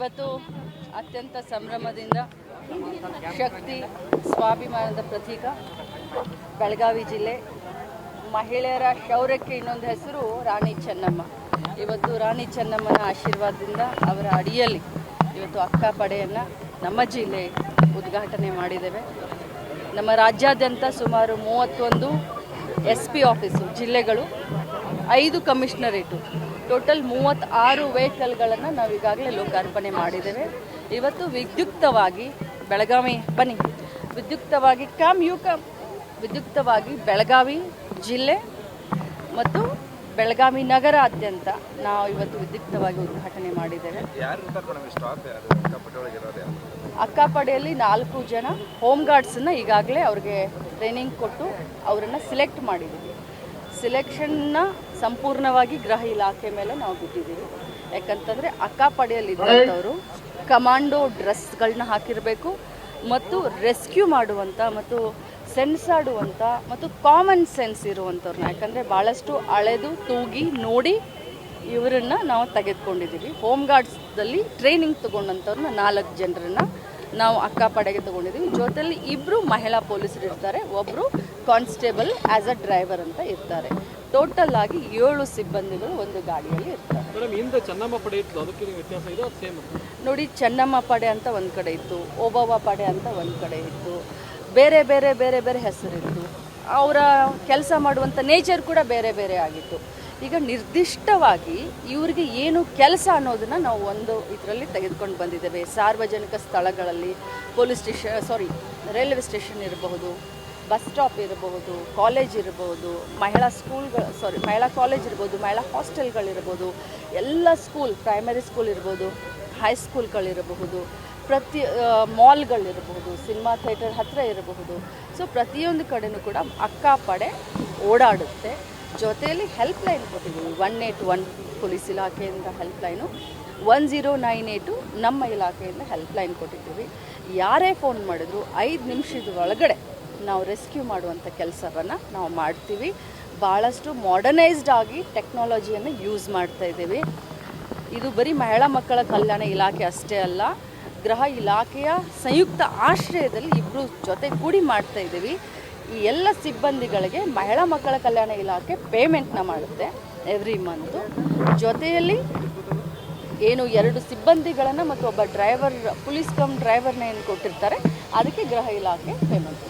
ಇವತ್ತು ಅತ್ಯಂತ ಸಂಭ್ರಮದಿಂದ ಶಕ್ತಿ ಸ್ವಾಭಿಮಾನದ ಪ್ರತೀಕ ಬೆಳಗಾವಿ ಜಿಲ್ಲೆ ಮಹಿಳೆಯರ ಶೌರ್ಯಕ್ಕೆ ಇನ್ನೊಂದು ಹೆಸರು ರಾಣಿ ಚೆನ್ನಮ್ಮ. ಇವತ್ತು ರಾಣಿ ಚೆನ್ನಮ್ಮನ ಆಶೀರ್ವಾದದಿಂದ ಅವರ ಅಡಿಯಲ್ಲಿ ಇವತ್ತು ಅಕ್ಕ ಪಡೆಯನ್ನು ನಮ್ಮ ಜಿಲ್ಲೆ ಉದ್ಘಾಟನೆ ಮಾಡಿದ್ದೇವೆ. ನಮ್ಮ ರಾಜ್ಯಾದ್ಯಂತ ಸುಮಾರು 31 SP ಆಫೀಸು ಜಿಲ್ಲೆಗಳು, 5 ಕಮಿಷನರೇಟು, ಟೋಟಲ್ 36 ವೆಹಿಕಲ್ಗಳನ್ನು ನಾವು ಈಗಾಗಲೇ ಲೋಕಾರ್ಪಣೆ ಮಾಡಿದ್ದೇವೆ. ಇವತ್ತು ವಿದ್ಯುಕ್ತವಾಗಿ ಬೆಳಗಾವಿ ಬನ್ನಿ ವಿದ್ಯುಕ್ತವಾಗಿ ವಿದ್ಯುಕ್ತವಾಗಿ ಬೆಳಗಾವಿ ಜಿಲ್ಲೆ ಮತ್ತು ಬೆಳಗಾವಿ ನಗರಾದ್ಯಂತ ನಾವು ಇವತ್ತು ವಿದ್ಯುಕ್ತವಾಗಿ ಉದ್ಘಾಟನೆ ಮಾಡಿದ್ದೇವೆ. ಅಕ್ಕಪಡೆಯಲ್ಲಿ 4 ಜನ ಹೋಮ್ ಗಾರ್ಡ್ಸನ್ನು ಈಗಾಗಲೇ ಅವ್ರಿಗೆ ಟ್ರೈನಿಂಗ್ ಕೊಟ್ಟು ಅವರನ್ನು ಸಿಲೆಕ್ಟ್ ಮಾಡಿದ್ದೀವಿ. ಸಿಲೆಕ್ಷನ್ನ ಸಂಪೂರ್ಣವಾಗಿ ಗೃಹ ಇಲಾಖೆ ಮೇಲೆ ನಾವು ಬಿಟ್ಟಿದ್ದೀವಿ. ಯಾಕಂತಂದರೆ ಅಕ್ಕಪಡೆಯಲ್ಲಿದ್ದಂಥವರು ಕಮಾಂಡೋ ಡ್ರೆಸ್ಗಳನ್ನ ಹಾಕಿರಬೇಕು ಮತ್ತು ರೆಸ್ಕ್ಯೂ ಮಾಡುವಂಥ ಮತ್ತು ಸೆನ್ಸ್ ಆಡುವಂಥ ಮತ್ತು ಕಾಮನ್ ಸೆನ್ಸ್ ಇರುವಂಥವ್ರನ್ನ, ಯಾಕಂದರೆ ಭಾಳಷ್ಟು ಅಳೆದು ತೂಗಿ ನೋಡಿ ಇವರನ್ನು ನಾವು ತೆಗೆದುಕೊಂಡಿದ್ದೀವಿ. ಹೋಮ್ ಗಾರ್ಡ್ಸ್ದಲ್ಲಿ ಟ್ರೈನಿಂಗ್ ತೊಗೊಂಡಂಥವ್ರನ್ನ 4 ಜನರನ್ನು ನಾವು ಅಕ್ಕಪಡೆಗೆ ತೊಗೊಂಡಿದ್ದೀವಿ. ಜೊತೆಯಲ್ಲಿ 2 ಮಹಿಳಾ ಪೊಲೀಸರು ಇರ್ತಾರೆ, ಒಬ್ಬರು ಕಾನ್ಸ್ಟೇಬಲ್ ಆ್ಯಸ್ ಅ ಡ್ರೈವರ್ ಅಂತ ಇರ್ತಾರೆ. ಟೋಟಲ್ ಆಗಿ 7 ಸಿಬ್ಬಂದಿಗಳು ಒಂದು ಗಾಡಿಯಲ್ಲಿ ಇರ್ತಾರೆ. ನೋಡಿ, ಚೆನ್ನಮ್ಮ ಪಡೆ ಅಂತ ಒಂದು ಕಡೆ ಇತ್ತು, ಓಬವ್ವ ಪಡೆ ಅಂತ ಒಂದು ಕಡೆ ಇತ್ತು, ಬೇರೆ ಬೇರೆ ಬೇರೆ ಬೇರೆ ಹೆಸರಿತ್ತು. ಅವರ ಕೆಲಸ ಮಾಡುವಂಥ ನೇಚರ್ ಕೂಡ ಬೇರೆ ಬೇರೆ ಆಗಿತ್ತು. ಈಗ ನಿರ್ದಿಷ್ಟವಾಗಿ ಇವರಿಗೆ ಏನು ಕೆಲಸ ಅನ್ನೋದನ್ನು ನಾವು ಒಂದು ಇದರಲ್ಲಿ ತೆಗೆದುಕೊಂಡು ಬಂದಿದ್ದೇವೆ. ಸಾರ್ವಜನಿಕ ಸ್ಥಳಗಳಲ್ಲಿ ರೈಲ್ವೆ ಸ್ಟೇಷನ್ ಇರಬಹುದು, ಬಸ್ ಸ್ಟಾಪ್ ಇರಬಹುದು, ಕಾಲೇಜ್ ಇರಬಹುದು, ಮಹಿಳಾ ಕಾಲೇಜ್ ಇರ್ಬೋದು, ಮಹಿಳಾ ಹಾಸ್ಟೆಲ್ಗಳಿರ್ಬೋದು, ಎಲ್ಲ ಸ್ಕೂಲ್, ಪ್ರೈಮರಿ ಸ್ಕೂಲ್ ಇರ್ಬೋದು, ಹೈಸ್ಕೂಲ್ಗಳಿರಬಹುದು, ಮಾಲ್ಗಳಿರಬಹುದು, ಸಿನಿಮಾ ಥಿಯೇಟರ್ ಹತ್ತಿರ ಇರಬಹುದು. ಸೊ ಪ್ರತಿಯೊಂದು ಕಡೆಯೂ ಕೂಡ ಅಕ್ಕಪಡೆ ಓಡಾಡುತ್ತೆ. ಜೊತೆಯಲ್ಲಿ ಹೆಲ್ಪ್ಲೈನ್ ಕೊಟ್ಟಿದ್ದೀವಿ. 181 ಪೊಲೀಸ್ ಇಲಾಖೆಯಿಂದ ಹೆಲ್ಪ್ಲೈನು, 1098 ನಮ್ಮ ಇಲಾಖೆಯಿಂದ ಹೆಲ್ಪ್ಲೈನ್ ಕೊಟ್ಟಿದ್ದೀವಿ. ಯಾರೇ ಫೋನ್ ಮಾಡಿದ್ರು 5 ನಿಮಿಷದ ಒಳಗಡೆ ನಾವು ರೆಸ್ಕ್ಯೂ ಮಾಡುವಂಥ ಕೆಲಸವನ್ನು ನಾವು ಮಾಡ್ತೀವಿ. ಭಾಳಷ್ಟು ಮಾಡರ್ನೈಸ್ಡ್ ಆಗಿ ಟೆಕ್ನಾಲಜಿಯನ್ನು ಯೂಸ್ ಮಾಡ್ತಾ ಇದ್ದೀವಿ. ಇದು ಬರೀ ಮಹಿಳಾ ಮಕ್ಕಳ ಕಲ್ಯಾಣ ಇಲಾಖೆ ಅಷ್ಟೇ ಅಲ್ಲ, ಗೃಹ ಇಲಾಖೆಯ ಸಂಯುಕ್ತ ಆಶ್ರಯದಲ್ಲಿ 2 ಜೊತೆ ಕೂಡಿ ಮಾಡ್ತಾ ಇದ್ದೀವಿ. ಈ ಎಲ್ಲ ಸಿಬ್ಬಂದಿಗಳಿಗೆ ಮಹಿಳಾ ಮಕ್ಕಳ ಕಲ್ಯಾಣ ಇಲಾಖೆ ಪೇಮೆಂಟ್ನ ಮಾಡುತ್ತೆ ಎವ್ರಿ ಮಂತು. ಜೊತೆಯಲ್ಲಿ ಏನು 2 ಸಿಬ್ಬಂದಿಗಳನ್ನು ಮತ್ತು ಒಬ್ಬ ಡ್ರೈವರ್, ಪೊಲೀಸ್ ಡ್ರೈವರ್ನ ಏನು ಕೊಟ್ಟಿರ್ತಾರೆ, ಅದಕ್ಕೆ ಗೃಹ ಇಲಾಖೆ ಪೇಮೆಂಟ್